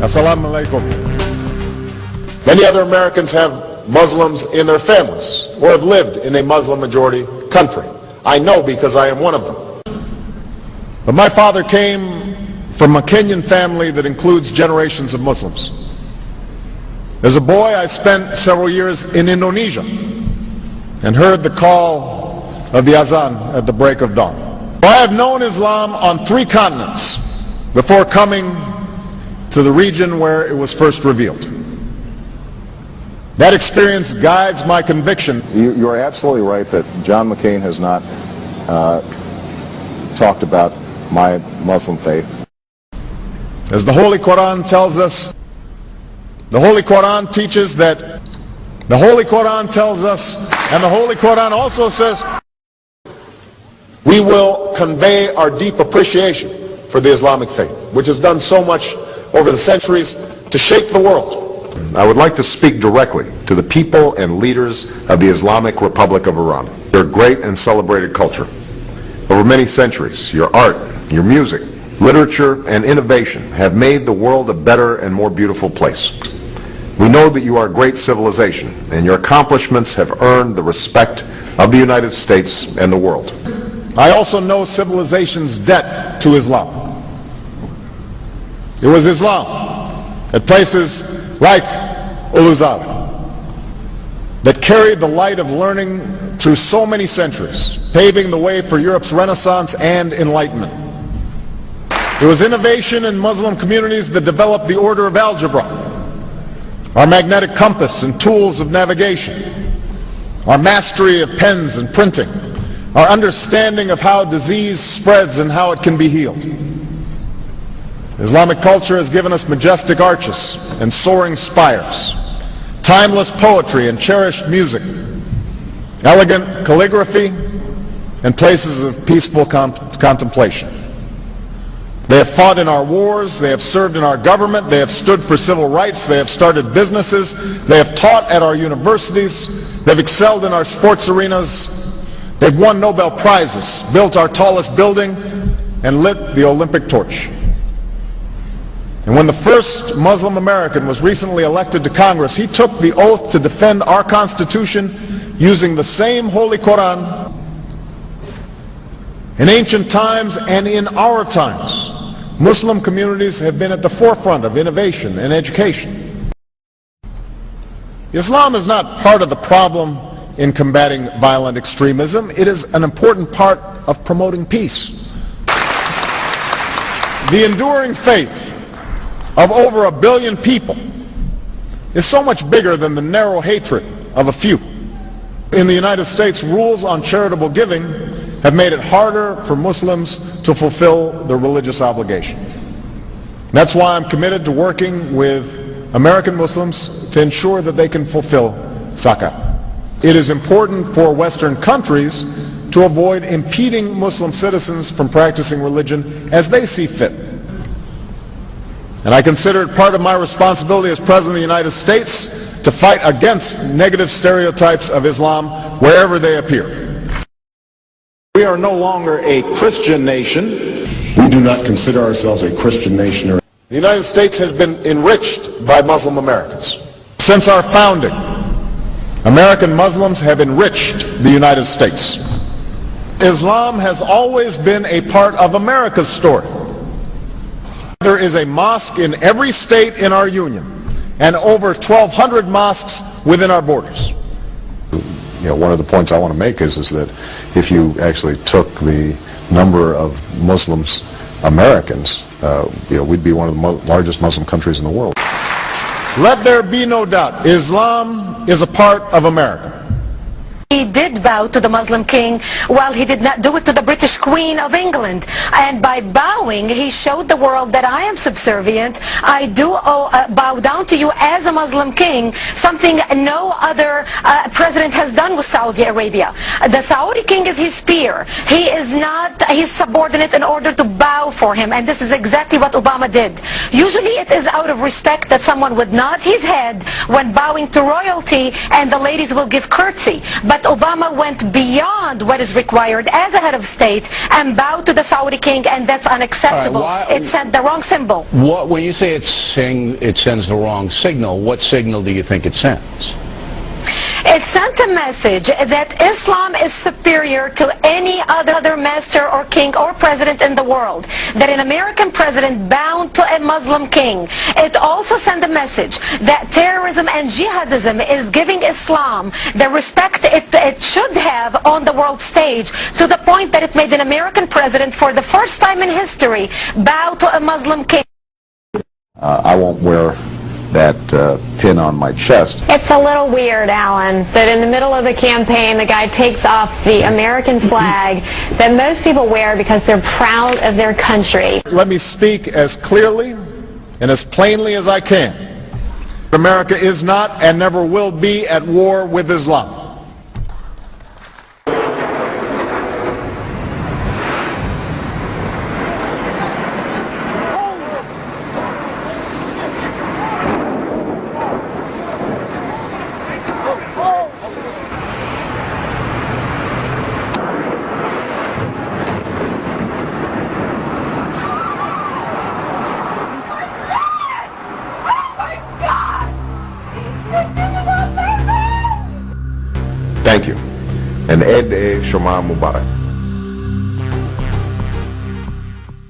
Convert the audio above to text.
Assalamu alaikum. Many other Americans have Muslims in their families or have lived in a Muslim majority country. I know because I am one of them. But my father came from a Kenyan family that includes generations of Muslims. As a boy, I spent several years in Indonesia and heard the call of the azan at the break of dawn. I have known Islam on 3 continents before coming to the region where it was first revealed. That experience guides my conviction. You're absolutely right that John McCain has not talked about my Muslim faith. As the Holy Quran tells us, the Holy Quran teaches that, the Holy Quran tells us, and the Holy Quran also says, we will convey our deep appreciation for the Islamic faith, which has done so much over the centuries to shape the world. I would like to speak directly to the people and leaders of the Islamic Republic of Iran. Your great and celebrated culture. Over many centuries, your art, your music, literature, and innovation have made the world a better and more beautiful place. We know that you are a great civilization, and your accomplishments have earned the respect of the United States and the world. I also know civilization's debt to Islam. It was Islam at places like Uluzada that carried the light of learning through so many centuries, paving the way for Europe's Renaissance and Enlightenment. It was innovation in Muslim communities that developed the order of algebra, our magnetic compass and tools of navigation, our mastery of pens and printing, our understanding of how disease spreads and how it can be healed. Islamic culture has given us majestic arches and soaring spires, timeless poetry and cherished music, elegant calligraphy, and places of peaceful contemplation. They have fought in our wars, they have served in our government, they have stood for civil rights, they have started businesses, they have taught at our universities, they've excelled in our sports arenas, they've won Nobel Prizes, built our tallest building, and lit the Olympic torch. And when the first Muslim American was recently elected to Congress, he took the oath to defend our Constitution using the same Holy Quran. In ancient times and in our times, Muslim communities have been at the forefront of innovation and education. Islam is not part of the problem in combating violent extremism. It is an important part of promoting peace. The enduring faith of over 1 billion people is so much bigger than the narrow hatred of a few. In the United States, rules on charitable giving have made it harder for Muslims to fulfill their religious obligation. That's why I'm committed to working with American Muslims to ensure that they can fulfill zakat. It is important for Western countries to avoid impeding Muslim citizens from practicing religion as they see fit. And I consider it part of my responsibility as President of the United States to fight against negative stereotypes of Islam wherever they appear. We are no longer a Christian nation. We do not consider ourselves a Christian nation. The United States has been enriched by Muslim Americans. Since our founding, American Muslims have enriched the United States. Islam has always been a part of America's story. There is a mosque in every state in our union and over 1,200 mosques within our borders. One of the points I want to make is that if you actually took the number of Muslims Americans, we'd be one of the largest Muslim countries in the world. Let there be no doubt, Islam is a part of America. He did bow to the Muslim king while he did not do it to the British Queen of England. And by bowing, he showed the world that I am subservient. I do bow down to you as a Muslim king, something no other president has done with Saudi Arabia. The Saudi king is his peer. He is not his subordinate in order to bow for him. And this is exactly what Obama did. Usually it is out of respect that someone would nod his head when bowing to royalty and the ladies will give curtsy. But Obama went beyond what is required as a head of state and bowed to the Saudi king, and that's unacceptable. It sent the wrong symbol. When you say it sends the wrong signal, what signal do you think it sends? It sent a message that Islam is superior to any other master or king or president in the world, that an American president bowed to a Muslim king. It also sent a message that terrorism and jihadism is giving Islam the respect it should have on the world stage, to the point that it made an American president, for the first time in history, bow to a Muslim king. I won't wear that pin on my chest. It's a little weird, Alan, that in the middle of the campaign the guy takes off the American flag that most people wear because they're proud of their country. Let me speak as clearly and as plainly as I can. America is not and never will be at war with Islam. Thank you. And Eid Shoma Mubarak.